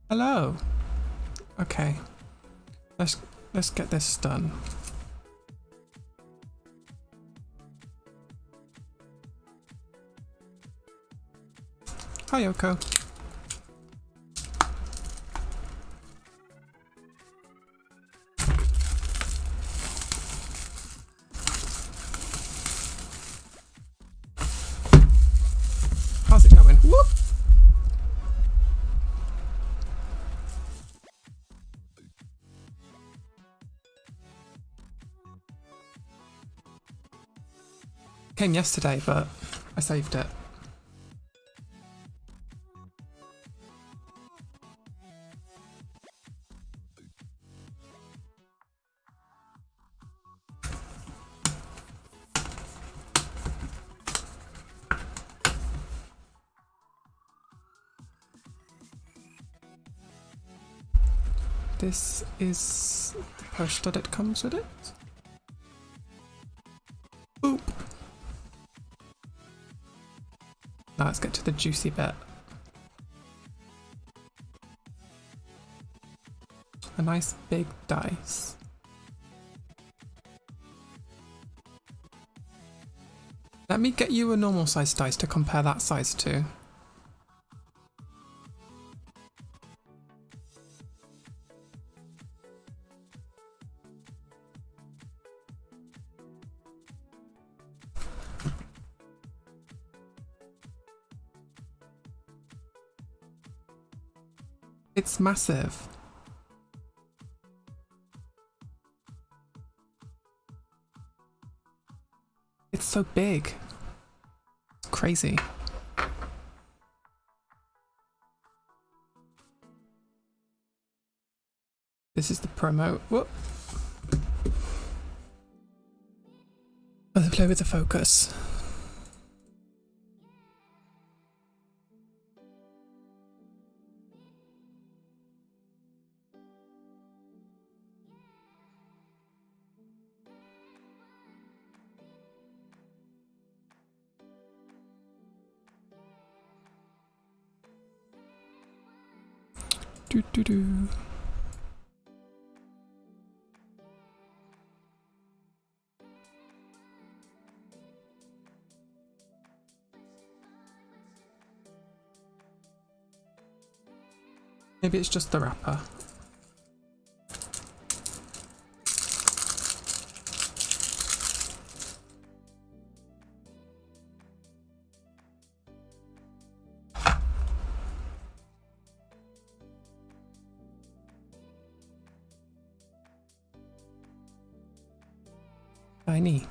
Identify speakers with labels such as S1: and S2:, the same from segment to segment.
S1: Hello. Okay. Let's get this done. Hi, Yoko. How's it going? Whoop! Came yesterday, but I saved it. This is the poster that comes with it. Boop. Now let's get to the juicy bit. A nice big dice. Let me get you a normal size dice to compare that size to. It's massive. It's so big. It's crazy. This is the promo. Whoop. Let's play with the focus. Do do do. Maybe it's just the wrapper. Tiny.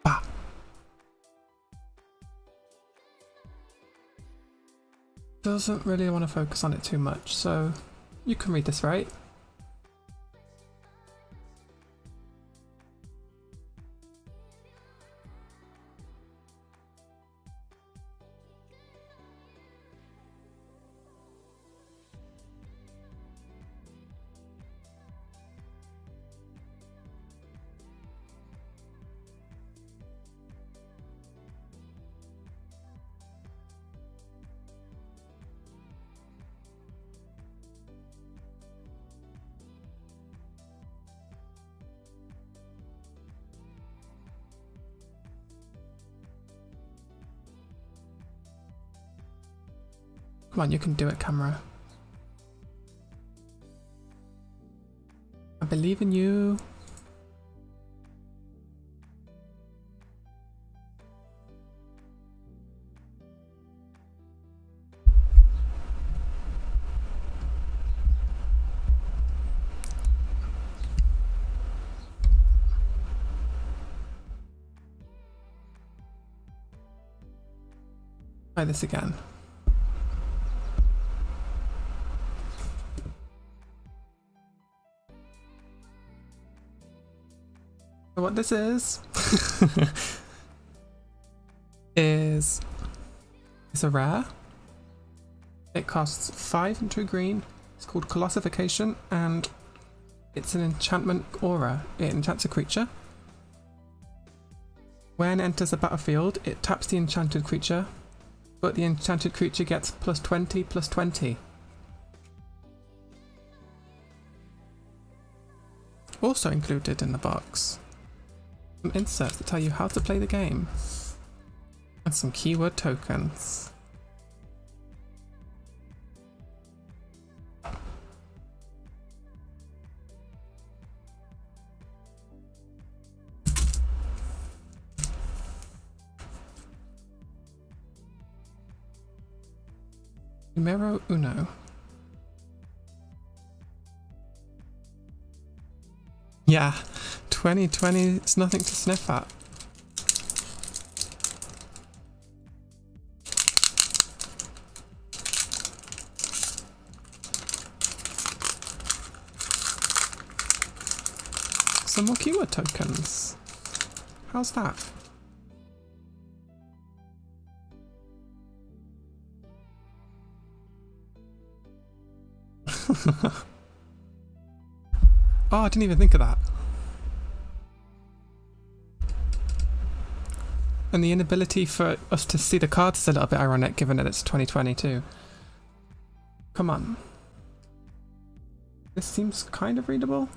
S1: Ah. Doesn't really want to focus on it too much, so you can read this, right? Come on, you can do it, camera. I believe in you. Try this again. So what this is is it's a rare. It costs 5 and 2 green. It's called Colossification, and it's an enchantment aura. It enchants a creature. When enters the battlefield, it taps the enchanted creature, but the enchanted creature gets +20/+20. Also included in the box, some inserts that tell you how to play the game, and some keyword tokens. Numero uno. Yeah, 2020 is nothing to sniff at. Some more keyword tokens. How's that? Oh, I didn't even think of that. And the inability for us to see the cards is a little bit ironic given that it's 2022. Come on. This seems kind of readable.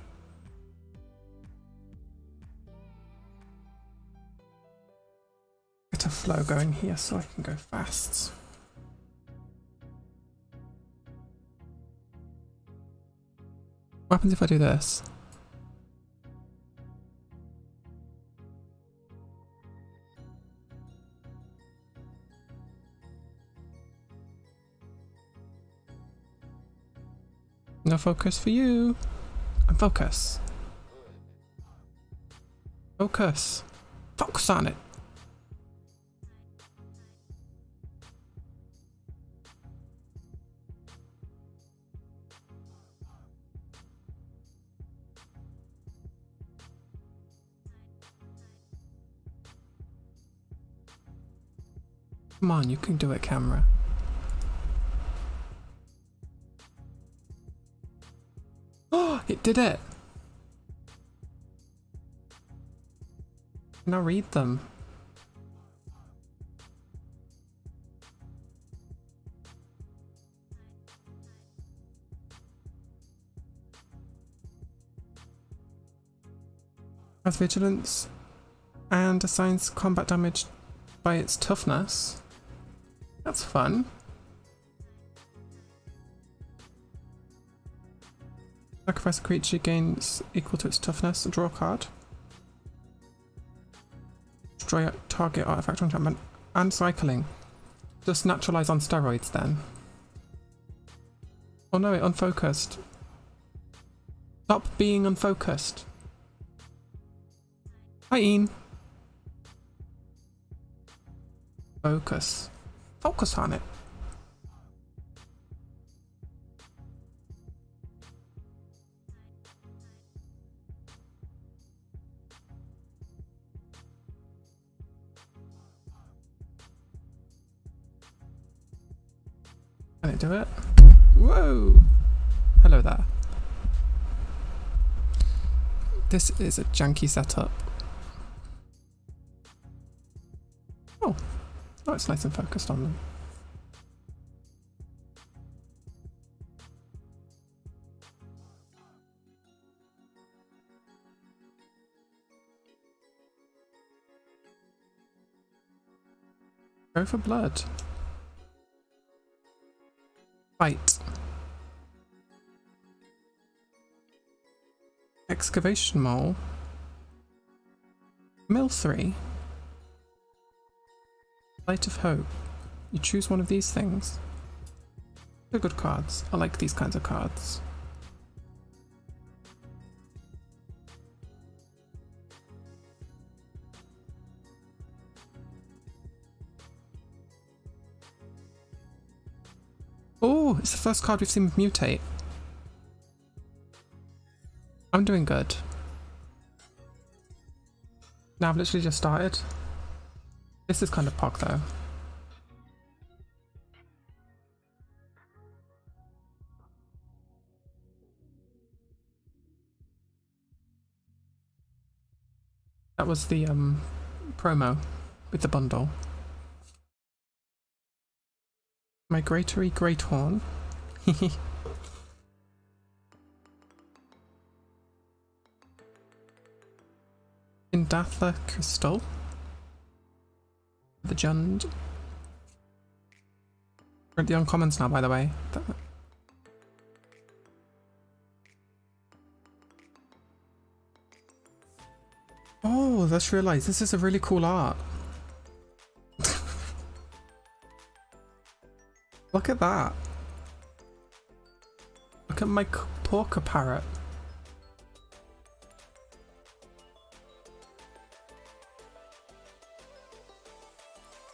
S1: Get a flow going here so I can go fast. What happens if I do this? No focus for you. And focus. Focus. Focus on it. Come on, you can do it, camera. Oh, it did it! Now read them. Has vigilance and assigns combat damage by its toughness. That's fun. Sacrifice a creature gains equal to its toughness. Draw a card. Destroy a target artifact or enchantment. And cycling. Just naturalize on steroids then. Oh no, it unfocused. Stop being unfocused. Hi, Ian. Focus. Focus on it. Can it do it? Whoa! Hello there. This is a janky setup. Oh, it's nice and focused on them. Go for blood. Fight. Excavation mole. Mill 3. Light of Hope. You choose one of these things. They're good cards. I like these kinds of cards. Oh, it's the first card we've seen with Mutate. I'm doing good. Now I've literally just started. This is kind of pog though. That was the promo with the bundle. Migratory Greathorn. Indathla Crystal. The Jund. We're at the uncommons now, by the way. Oh, I just realised this is a really cool art. Look at that. Look at my porker parrot.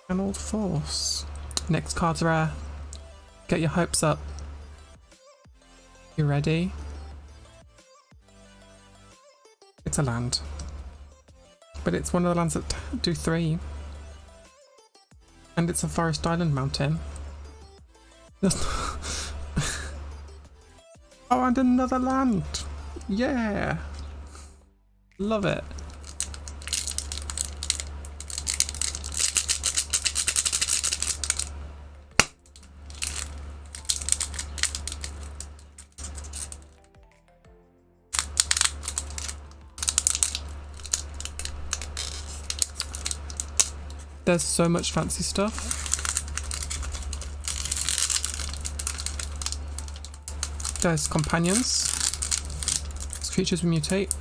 S1: An old force. Next card's rare. Get your hopes up. You ready? It's a land. But it's one of the lands that do 3. And it's a forest island mountain. Oh, and another land! Yeah! Love it. There's so much fancy stuff. There's companions. These creatures will mutate.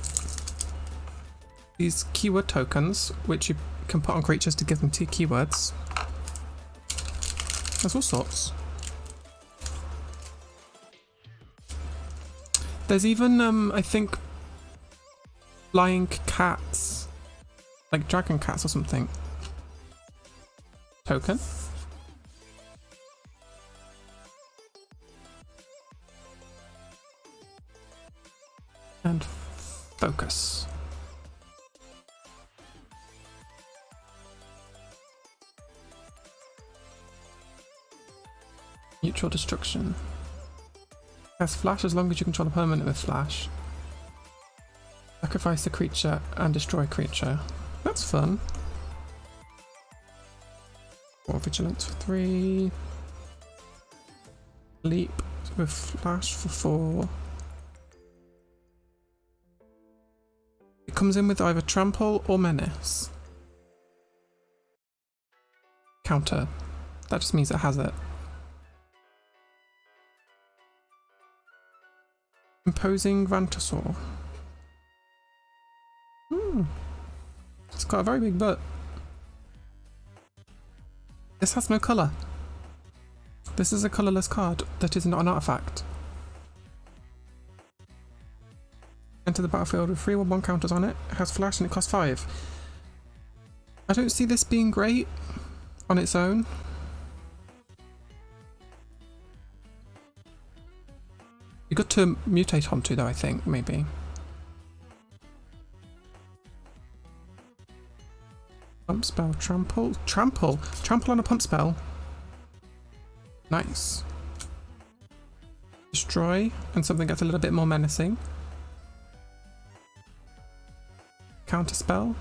S1: These keyword tokens, which you can put on creatures to give them 2 keywords. There's all sorts. There's even, I think, flying cats. Like dragon cats or something. Token. And focus. Neutral destruction. Has flash as long as you control a permanent with flash. Sacrifice a creature and destroy a creature. That's fun. Or vigilance for 3. Leap with flash for 4. It comes in with either trample or menace. Counter. That just means it has it. Imposing Vantasaur. It's got a very big butt. This has no colour. This is a colourless card that is not an artifact. Enter the battlefield with 3/1 counters on it. It has flash and it costs 5. I don't see this being great on its own. You're good to mutate onto though, I think, maybe. Pump spell, trample. Trample! Trample on a pump spell. Nice. Destroy, and something gets a little bit more menacing. Counter spell.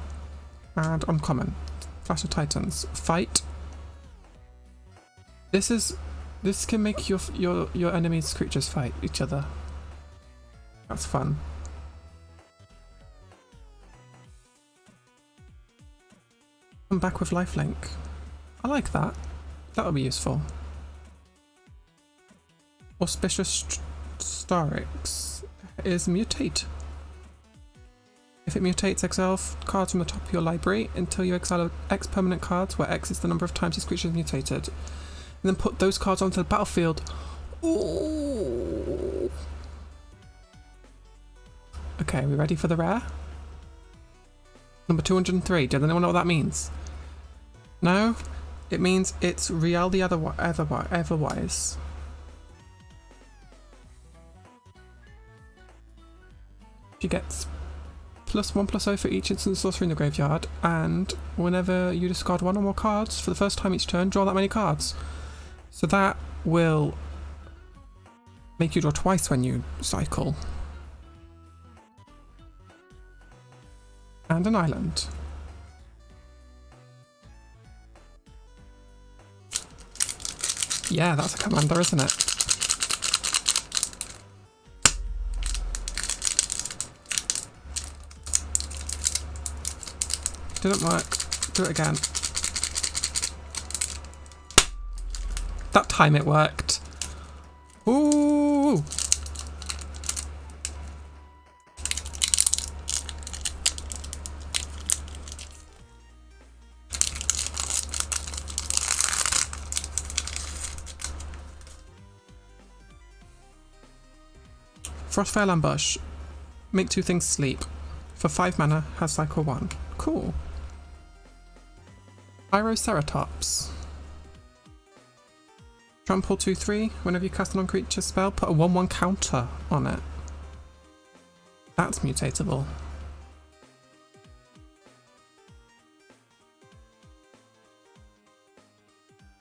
S1: And uncommon. Flash of Titans. Fight. This can make your enemy's creatures fight each other. That's fun. Come back with lifelink. I like that. That'll be useful. Auspicious Starix is mutate. If it mutates, exile cards from the top of your library until you exile X permanent cards, where X is the number of times this creature is mutated. And then put those cards onto the battlefield. Ooh. Okay, are we ready for the rare? Number 203. Does anyone know what that means? No? It means it's real the otherwise. She gets +1/+0 for each instant sorcery in the graveyard, and whenever you discard 1 or more cards for the first time each turn, draw that many cards. So that will make you draw twice when you cycle. And an island. Yeah, that's a commander, isn't it? Didn't work. Do it again. That time it worked. Ooh! Frostveil Ambush. Make 2 things sleep. For 5 mana, has cycle 1. Cool. Pyroceratops. Trample 2/3. Whenever you cast a non-creature spell, put a 1/1 counter on it. That's mutatable.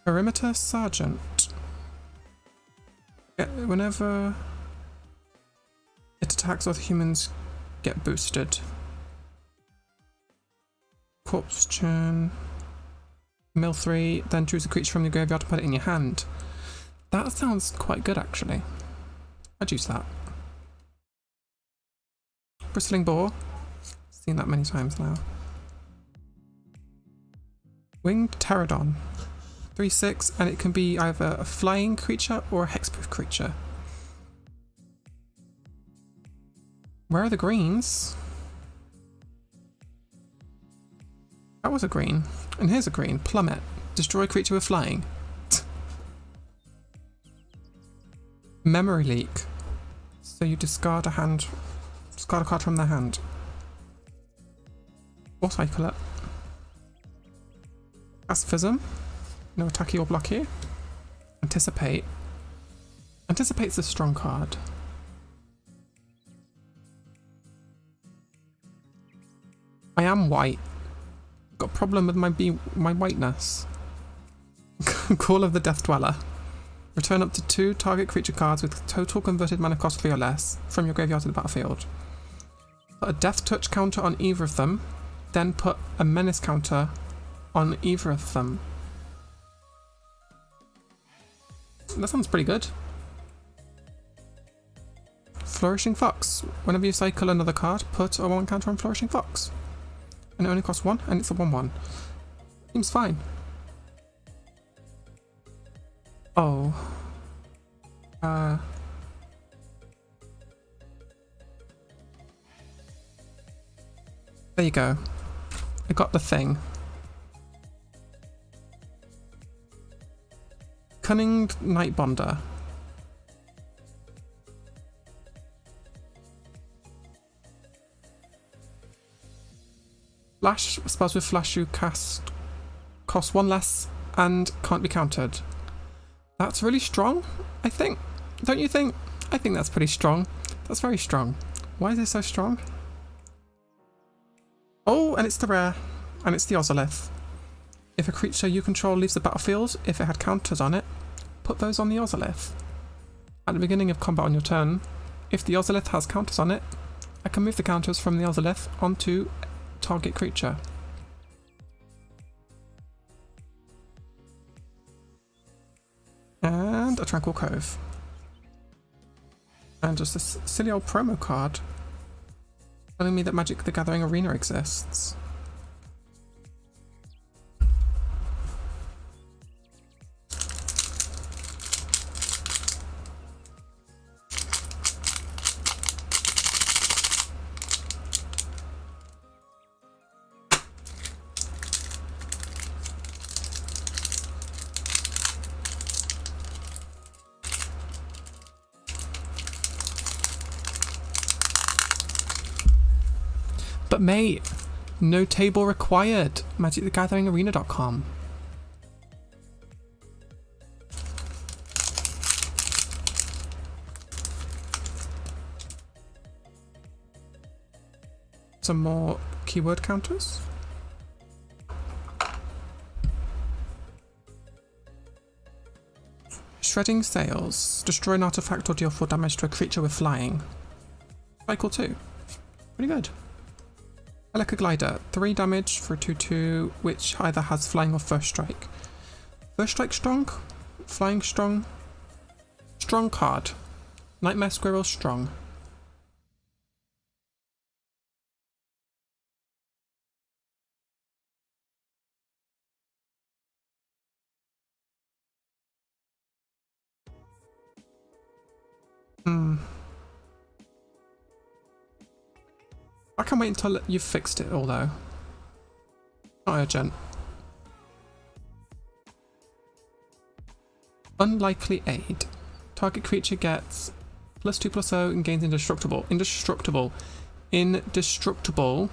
S1: Perimeter Sergeant. Whenever it attacks other humans, get boosted. Corpse Churn. Mill 3, then choose a creature from your graveyard and put it in your hand. That sounds quite good, actually. I'd use that. Bristling Boar. Seen that many times now. Winged Pterodon. 3/6, and it can be either a flying creature or a hexproof creature. Where are the greens? That was a green. And here's a green. Plummet. Destroy creature with flying. Memory Leak. So you discard a card from their hand. Or cycle it. Pacifism. No attack or block here. Anticipate. Anticipate's a strong card. I am white. Got a problem with my whiteness. Call of the Death Dweller. Return up to 2 target creature cards with total converted mana cost 3 or less from your graveyard to the battlefield. Put a Death Touch counter on either of them, then put a Menace counter on either of them. That sounds pretty good. Flourishing Fox. Whenever you cycle another card, put a 1 counter on Flourishing Fox. And it only costs 1, and it's a 1/1. Seems fine. Oh. There you go. I got the thing. Cunning Nightbonder. Flash spells with flash you cast cost 1 less and can't be countered. That's really strong, I think. Don't you think? I think that's pretty strong. That's very strong. Why is it so strong? Oh, and it's the rare. And it's the Ozolith. If a creature you control leaves the battlefield, if it had counters on it, put those on the Ozolith. At the beginning of combat on your turn, if the Ozolith has counters on it, I can move the counters from the Ozolith onto target creature. And a Tranquil Cove. And just this silly old promo card telling me that Magic the Gathering Arena exists. But mate, no table required. MagicTheGatheringArena.com. Some more keyword counters. Shredding Sails. Destroy an artifact or deal 4 damage to a creature with flying. Cycle 2. Pretty good. Elika Glider, 3 damage for a 2/2, which either has flying or first strike. First strike strong? Flying Strong. Strong card. Nightmare Squirrel Strong. I can wait until you've fixed it all though. Not urgent. Unlikely Aid. Target creature gets +2/+0 and gains Indestructible. Indestructible. Indestructible.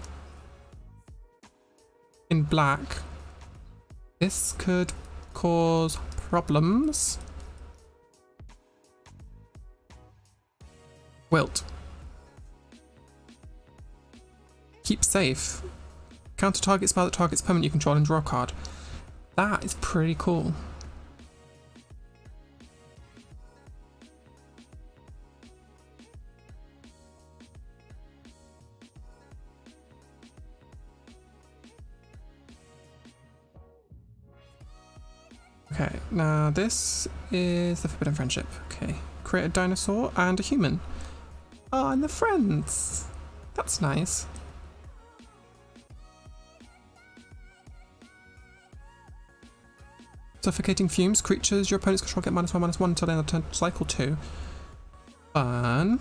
S1: In black. This could cause problems. Wilt. Keep safe. Counter target spell that targets permanent you control and draw a card. That is pretty cool. Okay, now this is the Forbidden Friendship. Okay, create a dinosaur and a human. Oh, and the friends. That's nice. Suffocating Fumes. Creatures your opponent's control get -1/-1 until the end of turn cycle 2. Fun.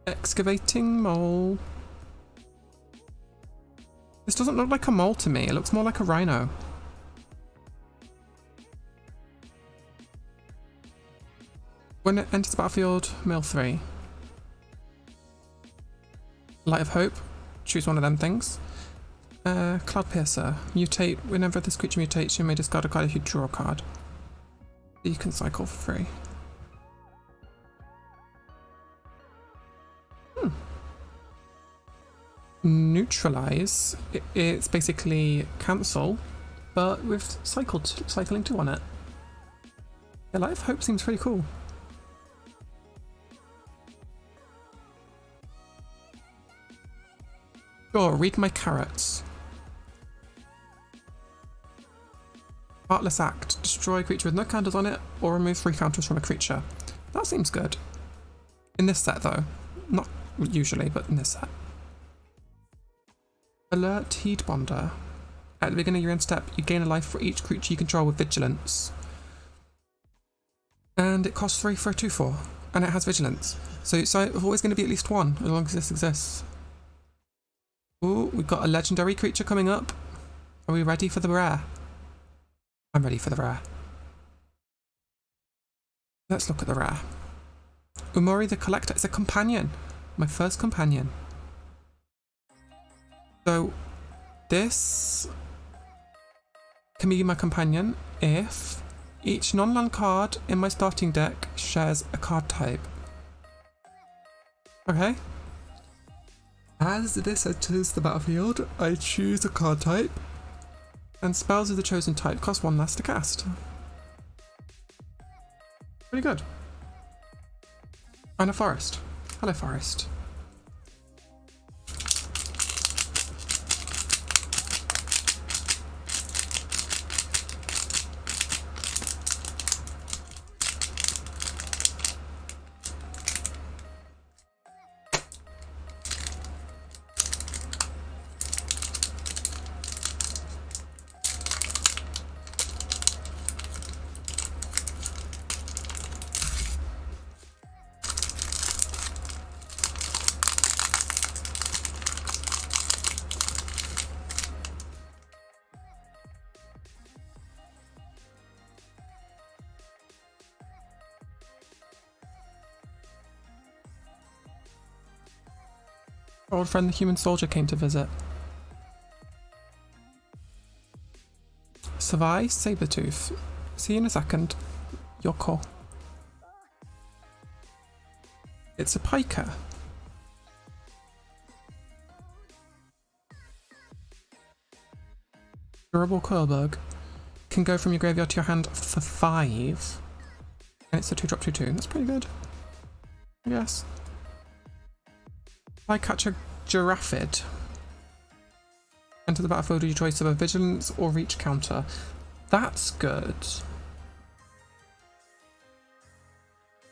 S1: Excavating Mole. This doesn't look like a mole to me. It looks more like a rhino. When it enters the battlefield, mill 3. Light of Hope. Choose one of them things. Cloud Piercer. Mutate. Whenever this creature mutates, you may discard a card if you draw a card. You can cycle for free. Neutralize. It's basically cancel, but with cycling 2 on it. Yeah, Light of Hope seems pretty cool. Sure, read my carrots. Heartless Act. Destroy a creature with no counters on it, or remove 3 counters from a creature. That seems good. In this set though. Not usually, but in this set. Alert Heat Bonder. At the beginning of your end step, you gain a life for each creature you control with Vigilance. And it costs 3 for a 2/4. And it has Vigilance. So it's always going to be at least 1, as long as this exists. Ooh, we've got a legendary creature coming up. Are we ready for the rare? I'm ready for the rare. Let's look at the rare. Umori the Collector is a companion. My first companion. So, this can be my companion if each non-land card in my starting deck shares a card type. Okay. As this enters the battlefield, I choose a card type, and spells of the chosen type cost 1 less to cast. Pretty good. And a forest. Hello, forest. Our old friend the human soldier came to visit. Savai Sabertooth. See you in a second. Yoko. It's a piker. Durable Coilbug. Can go from your graveyard to your hand for 5. And it's a 2-drop 2/2. That's pretty good, I guess. I catch a Giraffid. Enter the battlefield with your choice of a Vigilance or Reach counter. That's good.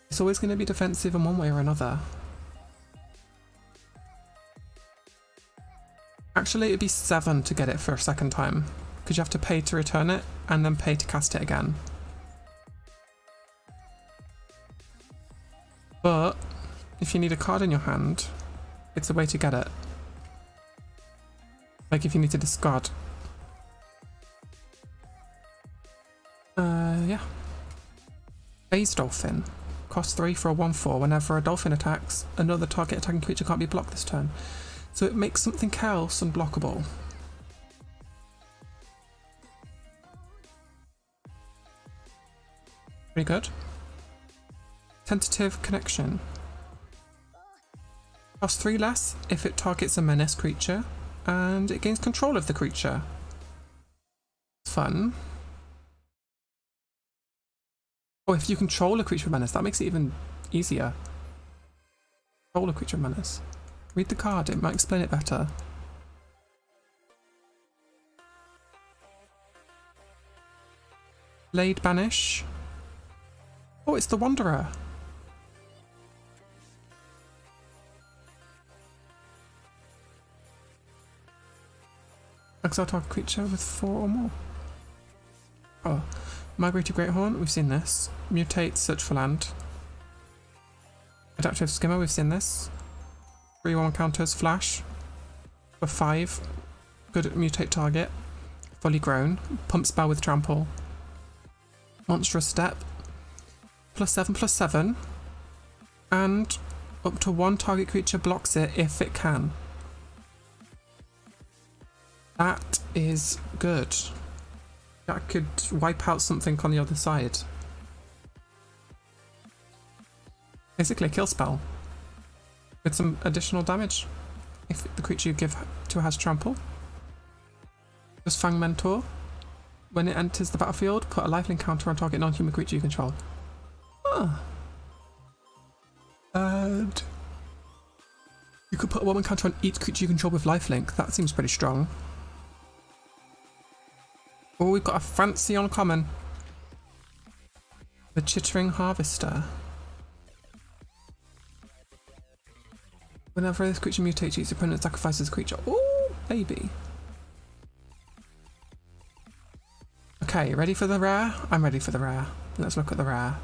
S1: It's always going to be defensive in one way or another. Actually, it'd be 7 to get it for a second time, because you have to pay to return it and then pay to cast it again. But if you need a card in your hand, it's a way to get it. Like if you need to discard. Yeah. Phase Dolphin. Cost 3 for a 1/4. Whenever a dolphin attacks, another target attacking creature can't be blocked this turn. So it makes something else unblockable. Pretty good. Tentative Connection. Costs 3 less if it targets a menace creature, and it gains control of the creature. Fun. Oh, if you control a creature of menace, that makes it even easier. Control a creature of menace. Read the card, it might explain it better. Blade Banish. Oh, it's the Wanderer. Exile target creature with 4 or more. Oh, Migratory Greathorn, we've seen this. Mutate, Search for Land. Adaptive Skimmer, we've seen this. 3/1 counters, Flash. For 5. Good mutate target. Fully Grown. Pump Spell with Trample. Monstrous Step. +7/+7. And up to 1 target creature blocks it if it can. That is good. That could wipe out something on the other side. Basically a kill spell. With some additional damage. If the creature you give to has trample. Just Fang Mentor. When it enters the battlefield, put a lifelink counter on target non-human creature you control. Huh. And you could put a 1/1 counter on each creature you control with lifelink. That seems pretty strong. Oh, we've got a fancy uncommon. The Chittering Harvester. Whenever this creature mutates, its opponent sacrifices a creature. Oh, baby. Okay, ready for the rare? I'm ready for the rare. Let's look at the rare.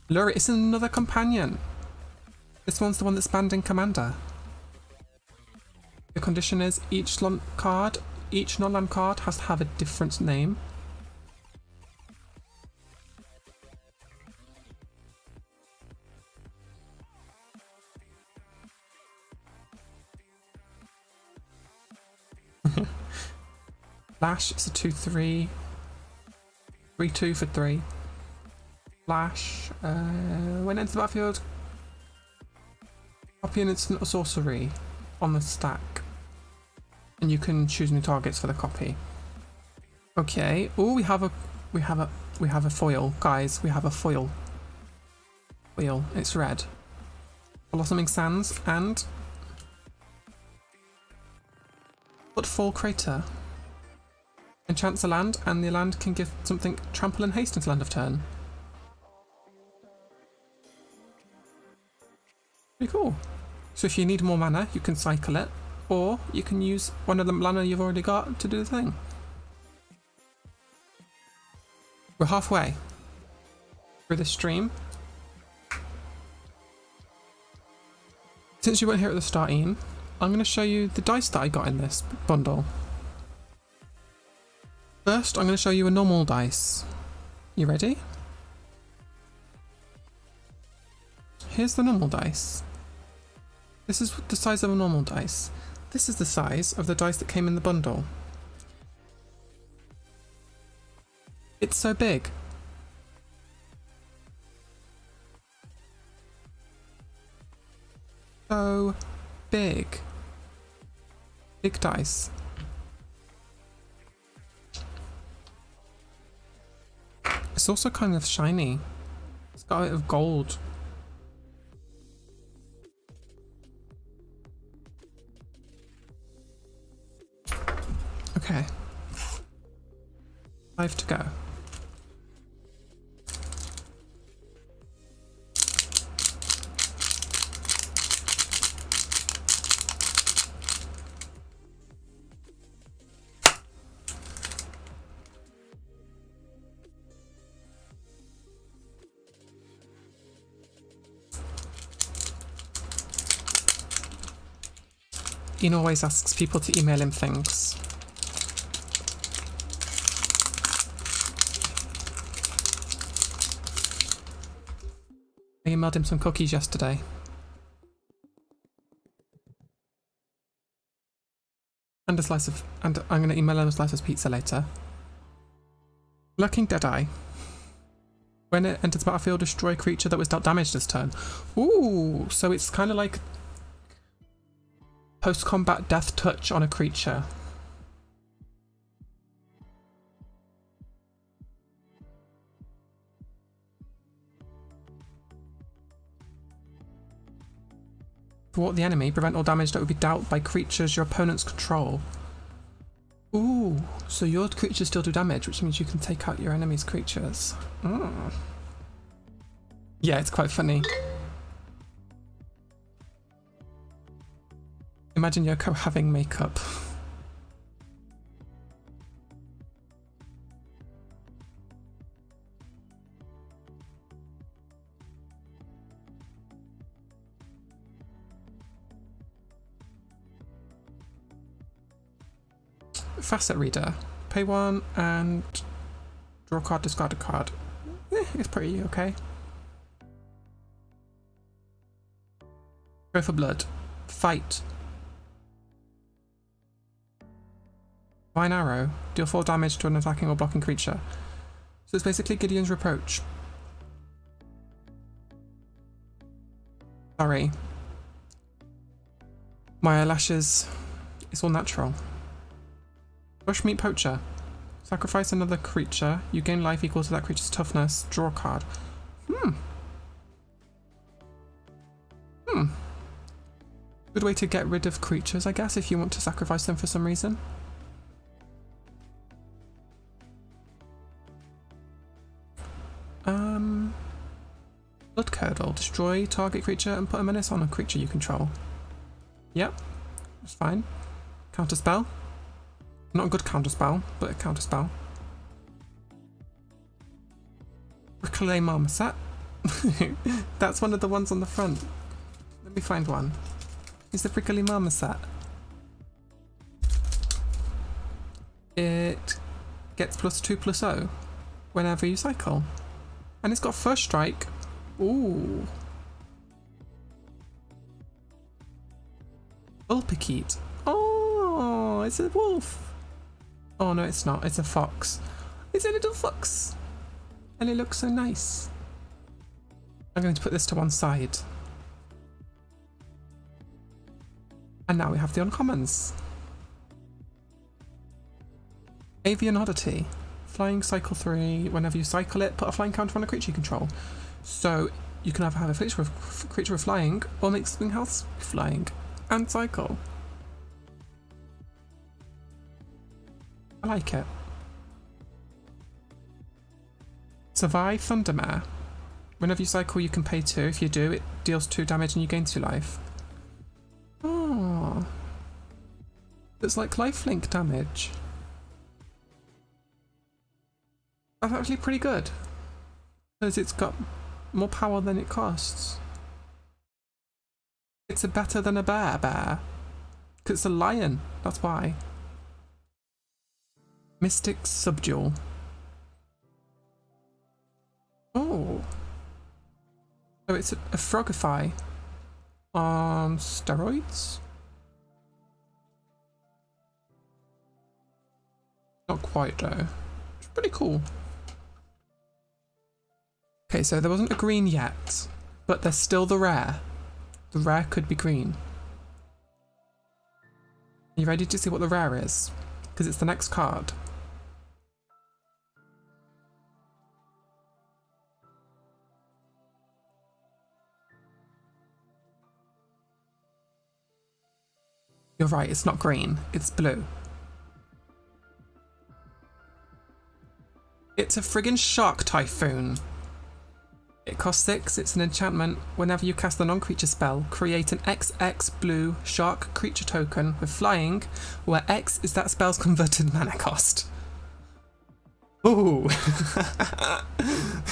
S1: Lure, it's another companion. This one's the one that's banned in Commander. The condition is each non-land card has to have a different name. Flash is a 2/3. 3/2 for 3. Flash. When it enters the battlefield, copy an instant or sorcery on the stack. And you can choose new targets for the copy. Okay. Oh, we have a foil, guys. We have a foil. Foil. It's red. Blossoming Sands and Footfall Crater. Enchants a land, and the land can give something trample and haste until end of turn. Pretty cool. So if you need more mana, you can cycle it. Or you can use one of the mana you've already got to do the thing. We're halfway through the stream. Since you weren't here at the start, Ian, I'm going to show you the dice that I got in this bundle. First, I'm going to show you a normal dice. You ready? Here's the normal dice. This is the size of a normal dice. This is the size of the dice that came in the bundle. It's so big. So big. Big dice. It's also kind of shiny. It's got a bit of gold. Okay. 5 to go. Ian always asks people to email him things. I emailed him some cookies yesterday. And a slice of, and I'm going to email him a slice of pizza later. Lurking Deadeye. When it enters the battlefield, destroy a creature that was dealt damage this turn. Ooh, so it's kind of like post-combat death touch on a creature. Thwart the enemy, prevent all damage that would be dealt by creatures your opponents control. Ooh, so your creatures still do damage, which means you can take out your enemy's creatures. Mm. Yeah, it's quite funny. Imagine Yoko having makeup. Facet Reader. Pay 1 and draw a card, discard a card. It's pretty okay. Go for blood. Fight. Divine Arrow. Deal 4 damage to an attacking or blocking creature. So it's basically Gideon's Reproach. Sorry. My eyelashes. It's all natural. Bushmeat Poacher. Sacrifice another creature. You gain life equal to that creature's toughness. Draw a card. Good way to get rid of creatures, I guess, if you want to sacrifice them for some reason. Blood Curdle. Destroy target creature and put a menace on a creature you control. Yep, that's fine. Counterspell. Not a good counterspell, but a counterspell. Prickly Marmoset. That's one of the ones on the front. Let me find one. It's the Prickly Marmoset. It gets +2/+0 whenever you cycle. And it's got First Strike. Ooh. Vulpikeet. Oh, it's a wolf. Oh no, it's not. It's a fox. It's a little fox. And it looks so nice. I'm going to put this to one side. And now we have the uncommons. Avian Oddity. Flying cycle 3. Whenever you cycle it, put a flying counter on a creature you control. So you can either have a creature with flying or make something else flying and cycle. I like it. Survive Thundermare. Whenever you cycle, you can pay 2. If you do, it deals 2 damage and you gain 2 life. Oh. It's like lifelink damage. That's actually pretty good. Because it's got more power than it costs. It's better than a bear. Because it's a lion, that's why. Mystic Subdual. Oh. So it's a Frogify on steroids? Not quite though. It's pretty cool. Okay, so there wasn't a green yet, but there's still the rare. The rare could be green. Are you ready to see what the rare is? Because it's the next card. You're right, it's not green, it's blue. It's a friggin' Shark Typhoon. It costs 6, it's an enchantment. Whenever you cast a non-creature spell, create an XX blue shark creature token with flying, where X is that spell's converted mana cost. Ooh.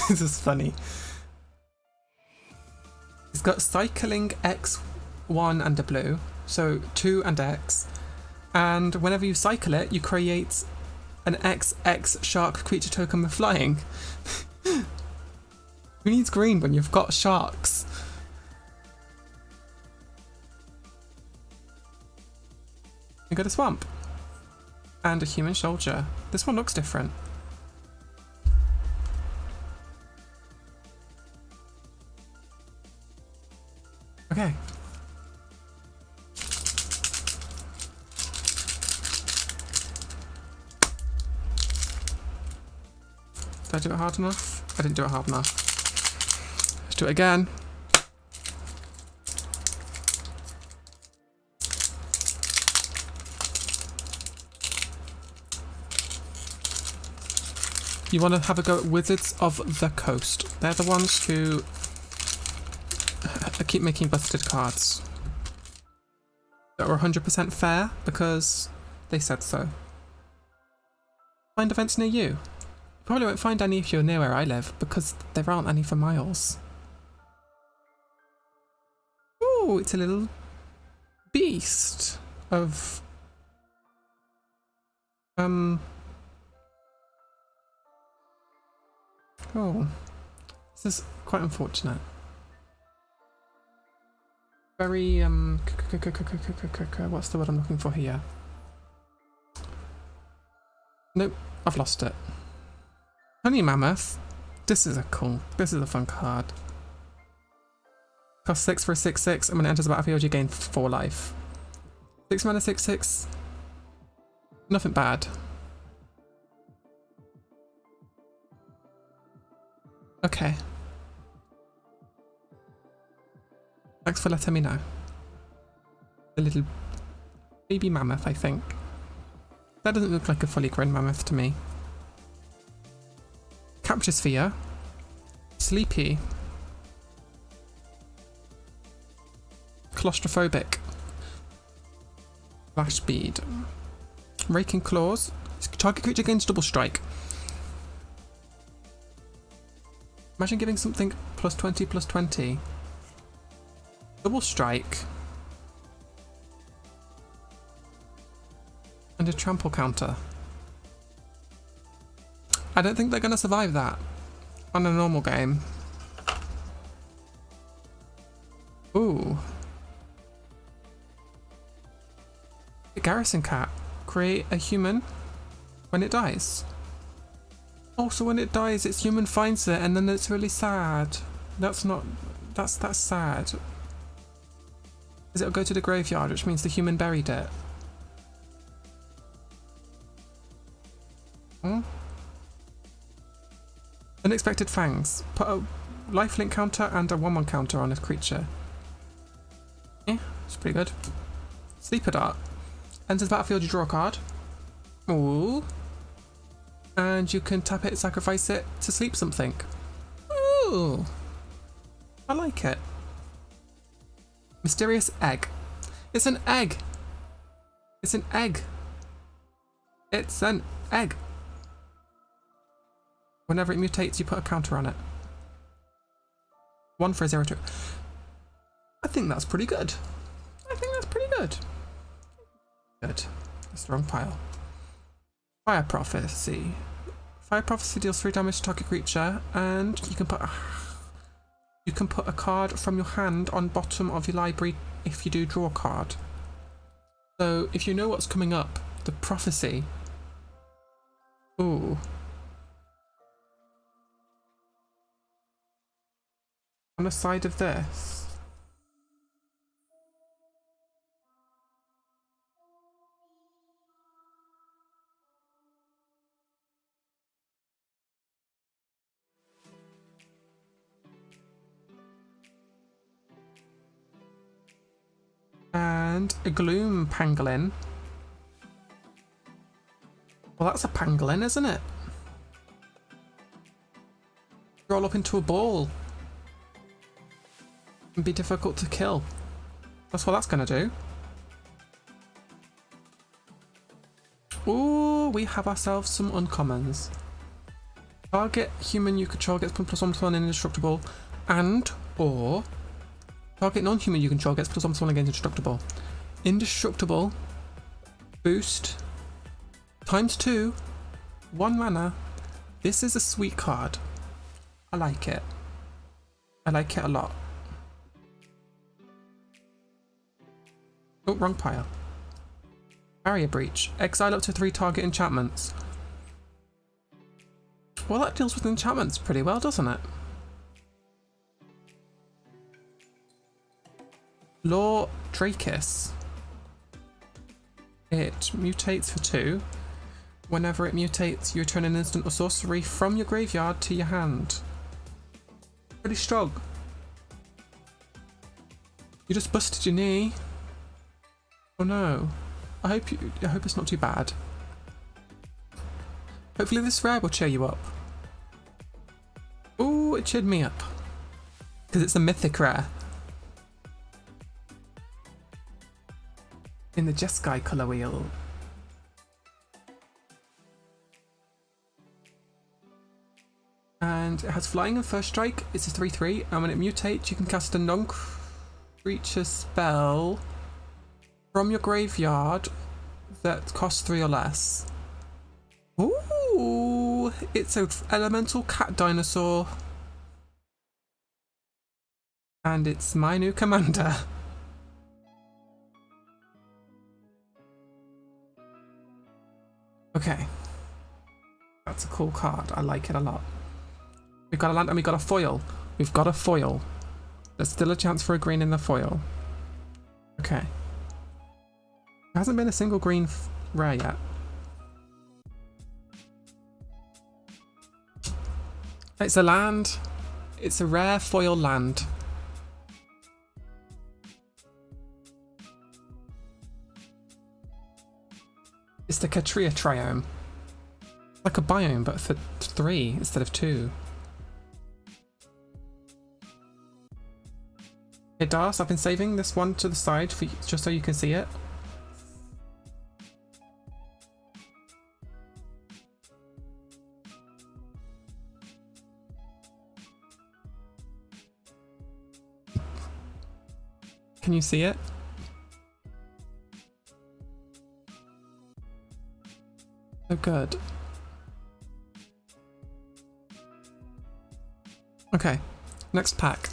S1: This is funny. It's got cycling X1 and a blue. so 2 and X, and whenever you cycle it, you create an XX shark creature token with flying. Who needs green when you've got sharks? You got a swamp. And a human soldier. This one looks different. Okay. Did I do it hard enough? I didn't do it hard enough. Let's do it again. You want to have a go at Wizards of the Coast. They're the ones who keep making busted cards that are 100% fair because they said so. Find events near you. You probably won't find any if you're near where I live because there aren't any for miles. Ooh, it's a little beast of oh, this is quite unfortunate. Very what's the word I'm looking for here? Nope, I've lost it. Honey Mammoth. This is a fun card. Cost 6 for a 6/6, and when it enters the battlefield you gain 4 life. 6 mana 6/6. Nothing bad. Okay. Thanks for letting me know. The little baby mammoth, I think. That doesn't look like a fully grown mammoth to me. Capture Sphere. Sleepy. Claustrophobic. Flash Speed. Raking Claws. Target creature gains double strike. Imagine giving something +20/+20. Double strike. And a trample counter. I don't think they're going to survive that on a normal game. Ooh. A Garrison Cat. Create a human when it dies. Also, when it dies, its human finds it, and then it's really sad. That's sad. It'll go to the graveyard, which means the human buried it. Hmm? Unexpected Fangs. Put a lifelink counter and a 1/1 counter on a creature. Yeah, it's pretty good. Sleeper Dart. Enters the battlefield, you draw a card. Ooh. And you can tap it, sacrifice it to sleep something. Ooh. I like it. Mysterious Egg. It's an egg. It's an egg. It's an egg. Whenever it mutates, you put a counter on it. 1 for a 0/2. I think that's pretty good. Good. That's the wrong pile. Fire Prophecy. Fire Prophecy deals 3 damage to target creature, and you can put a card from your hand on bottom of your library if you do draw a card. So if you know what's coming up, the prophecy. Ooh. On the side of this. And a Gloom Pangolin. Well, that's a pangolin, isn't it? Roll up into a ball. And be difficult to kill. That's what that's going to do. Ooh, we have ourselves some uncommons. Target human you control gets +1/+1 indestructible, and or target non-human you control gets +1/+1 against indestructible. Indestructible. Boost. ×2. 1 mana. This is a sweet card. I like it. I like it a lot. Oh, wrong pile. Barrier Breach. Exile up to 3 target enchantments. Well, that deals with enchantments pretty well, doesn't it? Lore Drakis. It mutates for 2. Whenever it mutates, you return an instant or sorcery from your graveyard to your hand. Pretty strong. You just busted your knee. Oh no. I hope it's not too bad. Hopefully this rare will cheer you up. Ooh, it cheered me up. Because it's a mythic rare. In the Jeskai colour wheel. And it has flying and first strike. It's a 3/3, and when it mutates, you can cast a non-creature spell from your graveyard that costs 3 or less. Ooh, it's an elemental cat dinosaur. And it's my new commander. Okay. That's a cool card. I like it a lot. We've got a land and we've got a foil. We've got a foil. There's still a chance for a green in the foil. Okay. There hasn't been a single green rare yet. It's a land. It's a rare foil land. It's the Katria Triome. Like a biome, but for 3 instead of 2. Hey Das, I've been saving this one to the side for just so you can see it. Can you see it? Oh, good. Okay, next pack.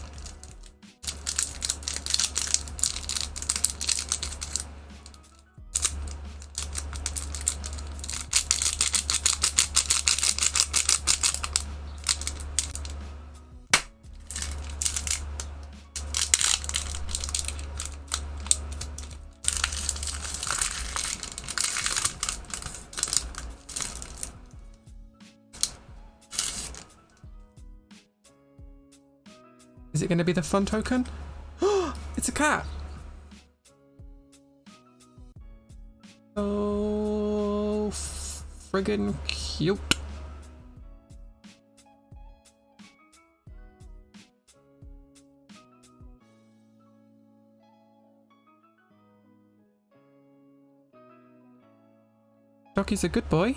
S1: Is it going to be the fun token? It's a cat! Oh, friggin' cute. Dockie's a good boy.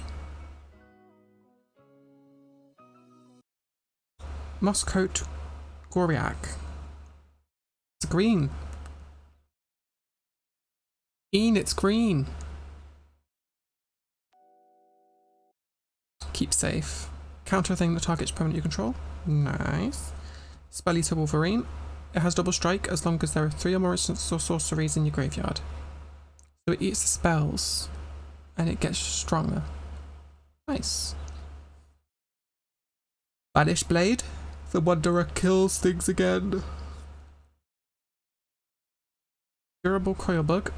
S1: Mosscoat Goriak. It's green. Ian, it's green. Keep safe. Counter a thing that targets permanent you control. Nice. Spell Eater Wolverine. It has double strike as long as there are 3 or more instants or sorceries in your graveyard. So it eats the spells and it gets stronger. Nice. Banish Blade. The Wanderer kills things again. Durable Coil Bug.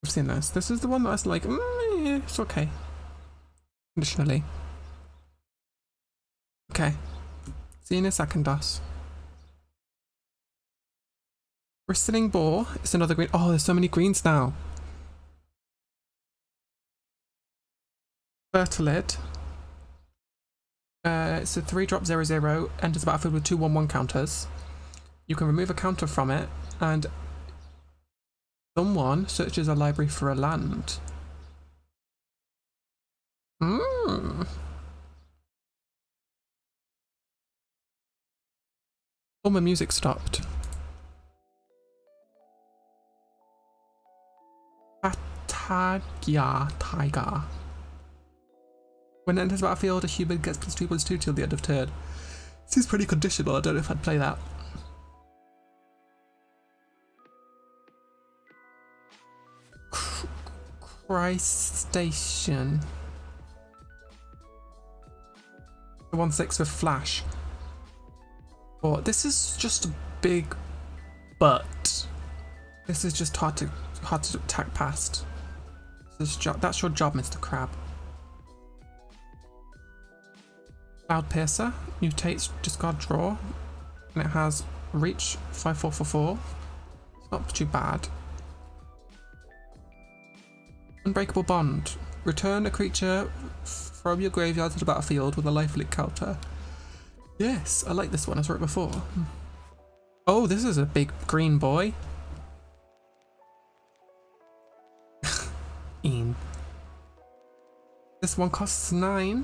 S1: I've seen this. This is the one that's like, yeah, it's okay. Conditionally. Okay. See you in a second, Das. Bristling Boar. It's another green. Oh, there's so many greens now. Bertolid. It's a 3-drop 0/0, enters the battlefield with 2 1/1 counters. You can remove a counter from it, and someone searches a library for a land. Oh, my music stopped. Tiger. When it enters the battlefield, a human gets +2/+2 till the end of turn. This is pretty conditional, I don't know if I'd play that. Christ Station. 1/6 with flash. But this is just a big butt. This is just hard to attack past. That's your job, Mr. Crab. Cloud Piercer mutates, discard, draw, and it has reach 5/4 for 4. It's not too bad. Unbreakable Bond. Return a creature from your graveyard to the battlefield with a lifelink counter. Yes, I like this one. I saw it before. Oh, this is a big green boy. Ian. This one costs 9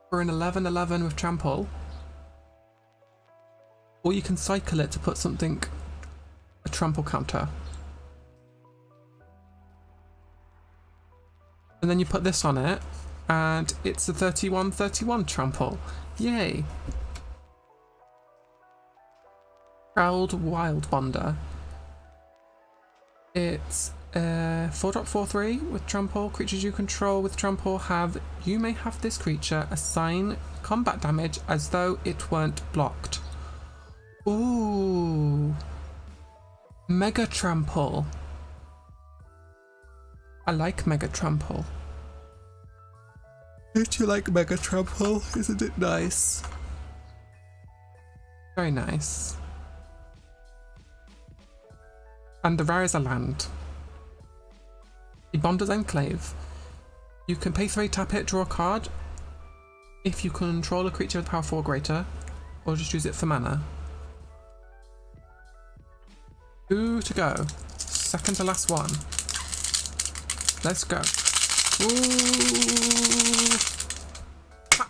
S1: for an 11/11 with trample. Or you can cycle it to put something, a trample counter. And then you put this on it, and it's a 31/31 trample. Yay! Proud Wild Bonder. It's 4/4/3 with trample. Creatures you control with trample you may have this creature assign combat damage as though it weren't blocked. Ooh. Mega Trample. I like Mega Trample. Don't you like Mega Trample? Isn't it nice? Very nice. And the rare is a land. The Bonder's Enclave. You can pay 3, tap it, draw a card. If you control a creature with power 4 or greater, or just use it for mana. 2 to go. Second to last one. Let's go. Ooh. Ha.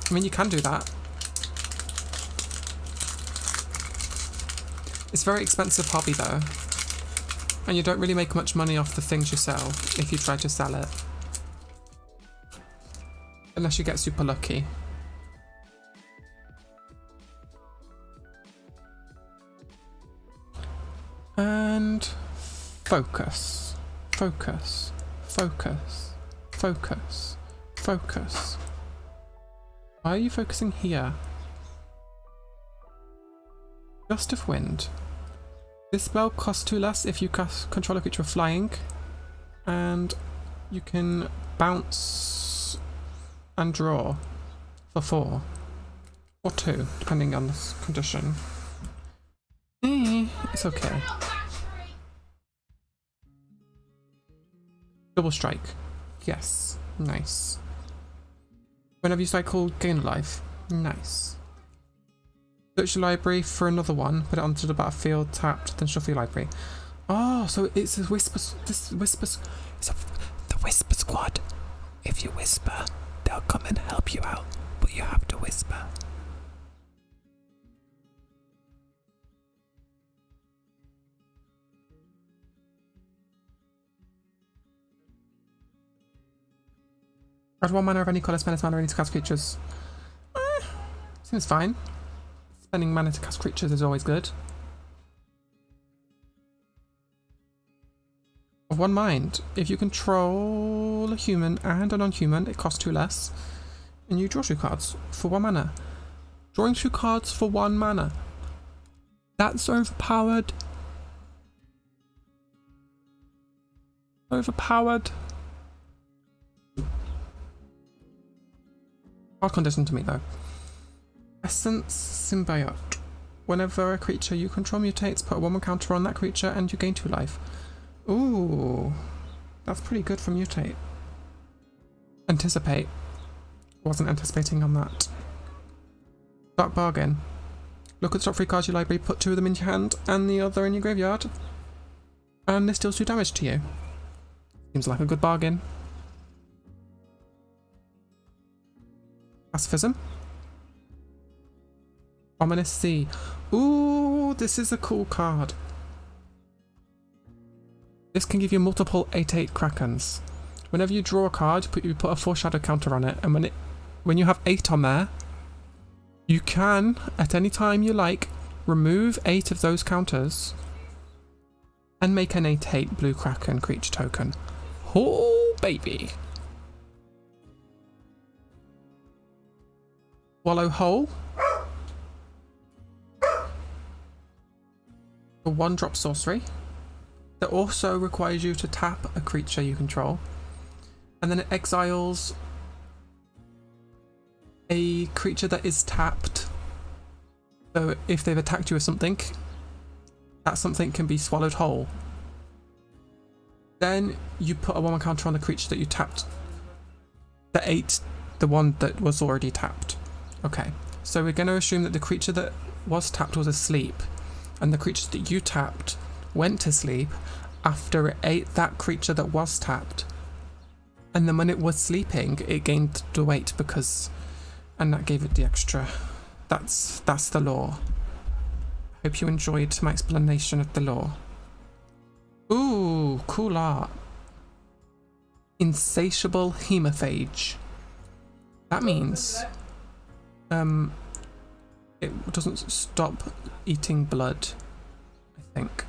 S1: I mean, you can do that. It's a very expensive hobby though. And you don't really make much money off the things you sell if you try to sell it. Unless you get super lucky. And focus. Focus. Focus. Focus. Focus. Why are you focusing here? Gust of Wind. This spell costs 2 less if you control a creature with flying. And you can bounce and draw for 4 or 2 depending on this condition. It's okay. Double strike. Yes, nice. Whenever you cycle, gain life. Nice. Search your library for another one, put it onto the battlefield, tapped, then shuffle your library. Oh, so it's a whisper. It's the Whisper Squad. If you whisper, they'll come and help you out, but you have to whisper. Add 1 mana of any colour, spend its mana or any to cast creatures. Seems fine. Spending mana to cast creatures is always good. Of one mind, if you control a human and a non-human, it costs 2 less. And you draw 2 cards for 1 mana. Drawing 2 cards for 1 mana. That's overpowered. Overpowered. Hard condition to me though. Essence Symbiote. Whenever a creature you control mutates, put a 1/1 counter on that creature and you gain 2 life. Ooh, that's pretty good for mutate. Anticipate. Wasn't anticipating on that. Dark Bargain. Look at the top 3 cards of your library, put 2 of them into your hand and the other in your graveyard. And this deals 2 damage to you. Seems like a good bargain. Pacifism. Ominous Sea. Ooh, this is a cool card. This can give you multiple 8/8 Krakens. Whenever you draw a card, you put a foreshadow counter on it, and when you have 8 on there, you can, at any time you like, remove 8 of those counters and make an 8/8 blue Kraken creature token. Oh, baby. Swallow Whole. A 1-drop sorcery that also requires you to tap a creature you control, and then it exiles a creature that is tapped. So if they've attacked you with something, that something can be swallowed whole. Then you put a 1/1 counter on the creature that you tapped. The one that was already tapped. Okay, so we're going to assume that the creature that was tapped was asleep, and the creature that you tapped went to sleep after it ate that creature that was tapped. And then when it was sleeping, it gained the weight and that gave it the extra. That's the lore. Hope you enjoyed my explanation of the lore. Ooh, cool art. Insatiable Hemophage. That means it doesn't stop eating blood, I think.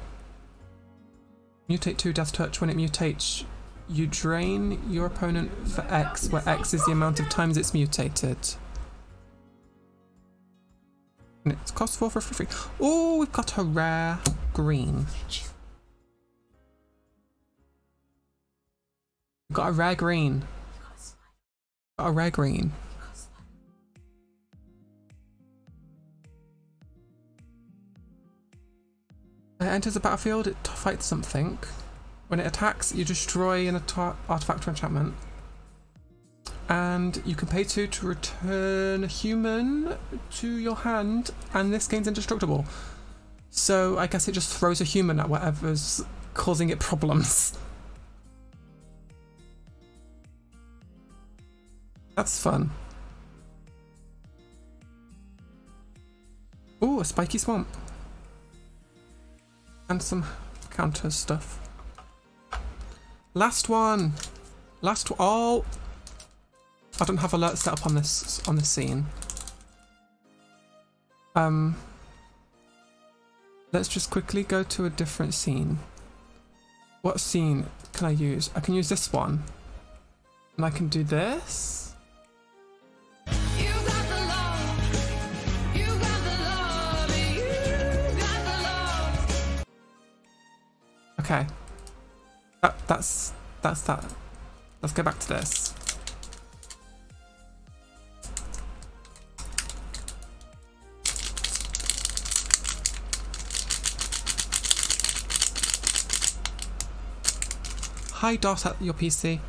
S1: Mutate 2 Death Touch. When it mutates, you drain your opponent for X, where X is the amount of times it's mutated. And it's cost 4 for free. Oh, we've got a rare green. We've got a rare green. Got a rare green. It enters the battlefield, it fights something. When it attacks, you destroy an artifact or enchantment. And you can pay 2 to return a human to your hand, and this gains indestructible. So I guess it just throws a human at whatever's causing it problems. That's fun. Ooh, a spiky swamp. And some counter stuff. Last one. Oh, I don't have alerts set up on this scene. Let's just quickly go to a different scene. What scene can I use? I can use this one, and I can do this. Okay, that's that. Let's go back to this. Hi Dot at your PC.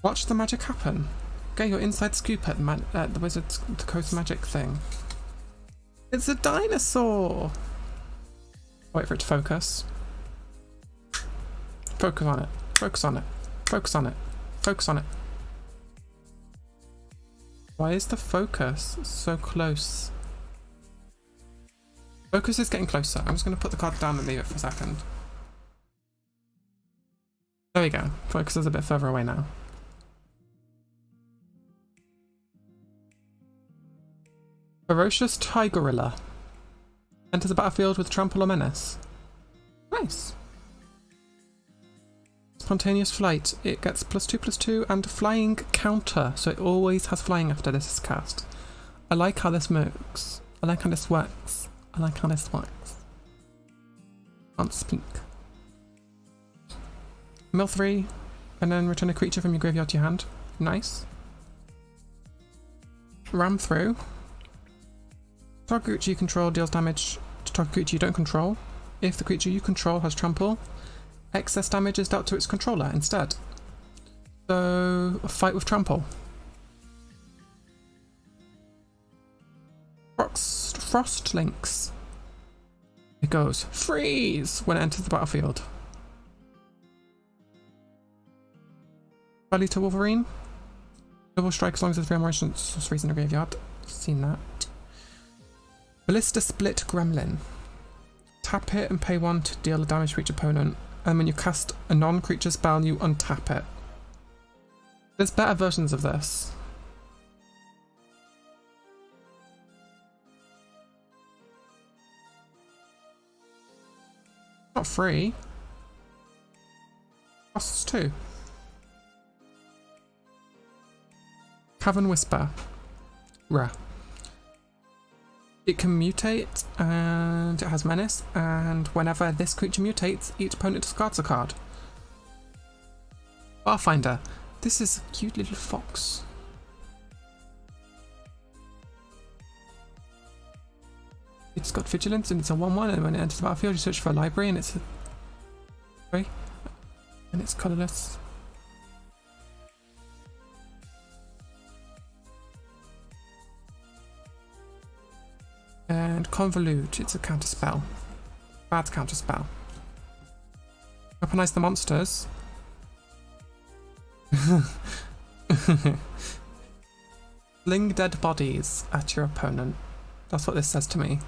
S1: Watch the magic happen. Okay, you're inside scoop at the Wizard's Coast Magic thing. It's a dinosaur! Wait for it to focus. Focus on it. Focus on it. Focus on it. Focus on it. Why is the focus so close? Focus is getting closer. I'm just going to put the card down and leave it for a second. There we go. Focus is a bit further away now. Ferocious Tigorilla. Enters the battlefield with Trample or Menace. Nice. Spontaneous Flight. It gets +2/+2 and flying counter, so it always has flying after this is cast. I like how this works. I like how this works. I like how this works. Can't speak. Mill 3, and then return a creature from your graveyard to your hand. Nice. Ram through. Target creature you control deals damage to target creature you don't control. If the creature you control has trample, excess damage is dealt to its controller instead. So, a fight with trample. Frost links. It goes freeze when it enters the battlefield. Rally to Wolverine. Double strike as long as there's 3 more instants freeze in the graveyard. Seen that. Ballista Split Gremlin. Tap it and pay 1 to deal the damage to each opponent. And when you cast a non-creature spell, you untap it. There's better versions of this. Not free. Costs 2. Cavern Whisper. Rare. It can mutate and it has menace, and whenever this creature mutates, each opponent discards a card. Barfinder. This is a cute little fox. It's got vigilance and it's a 1/1, and when it enters the battlefield you search for a library and it's a 3 and it's colourless. And Convolute, it's a counter spell. Bad counter spell. Weaponize the monsters. Fling dead bodies at your opponent. That's what this says to me.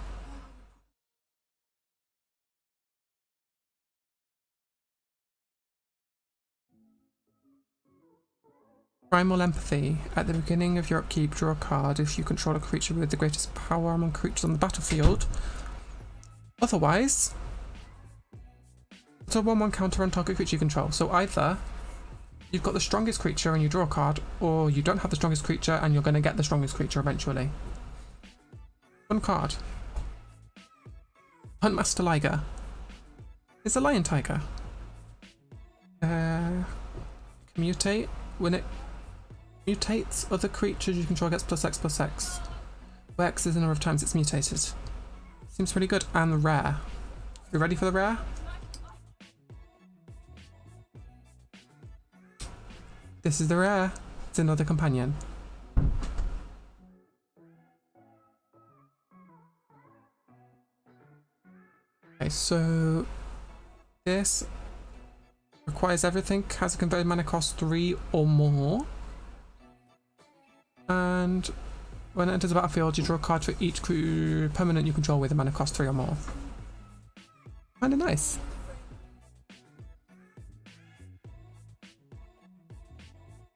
S1: Primal Empathy. At the beginning of your upkeep, draw a card if you control a creature with the greatest power among creatures on the battlefield. Otherwise, it's a 1/1 counter on target creature you control. So either you've got the strongest creature and you draw a card, or you don't have the strongest creature and you're going to get the strongest creature eventually. 1 card. Huntmaster Liger. It's a lion tiger. Mutate. When it mutates, other creatures you control gets +X/+X. Where X is the number of times it's mutated. Seems pretty good. And rare. You ready for the rare? This is the rare. It's another companion. Okay, so this requires everything, has a converted mana cost 3 or more. And when it enters the battlefield, you draw a card for each permanent you control with a mana cost 3 or more. Kinda nice.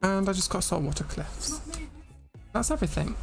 S1: And I just got Saltwater Cliffs. That's everything.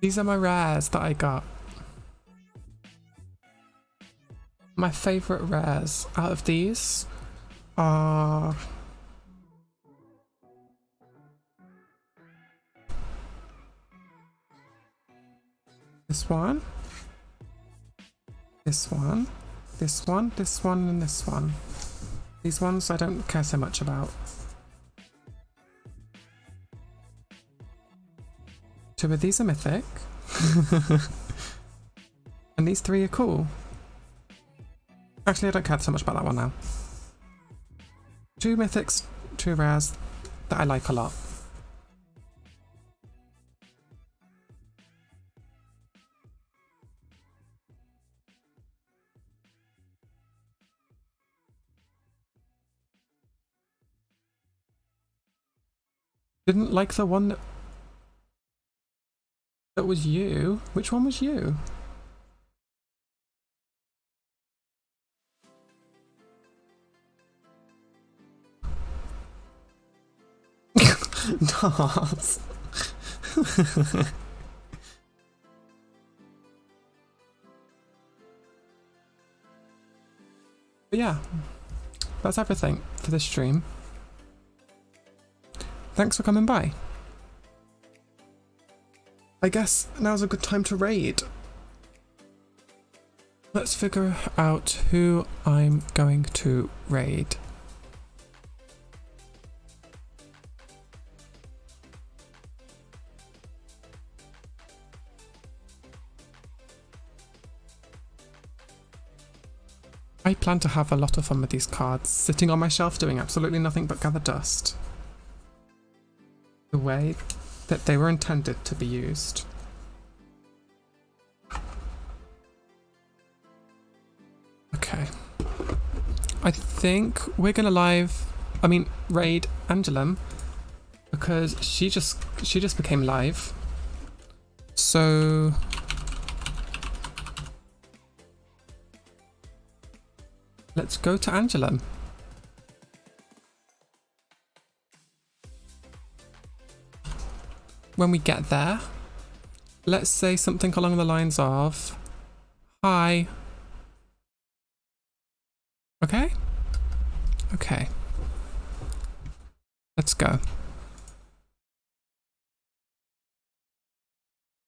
S1: These are my rares that I got. My favourite rares out of these are this one, this one, this one, this one, and this one. These ones I don't care so much about. 2 of these are mythic. And these 3 are cool. Actually, I don't care so much about that one now. 2 mythics, 2 rares that I like a lot. Didn't like the one that was you. Which one was you? Nas. But yeah, that's everything for this stream. Thanks for coming by. I guess now's a good time to raid. Let's figure out who I'm going to raid. I plan to have a lot of fun with these cards, sitting on my shelf doing absolutely nothing but gather dust. The way that they were intended to be used. Okay. I think we're gonna raid Angelum because she just became live. So let's go to Angelum. When we get there, let's say something along the lines of, "Hi." Okay? Okay. Let's go.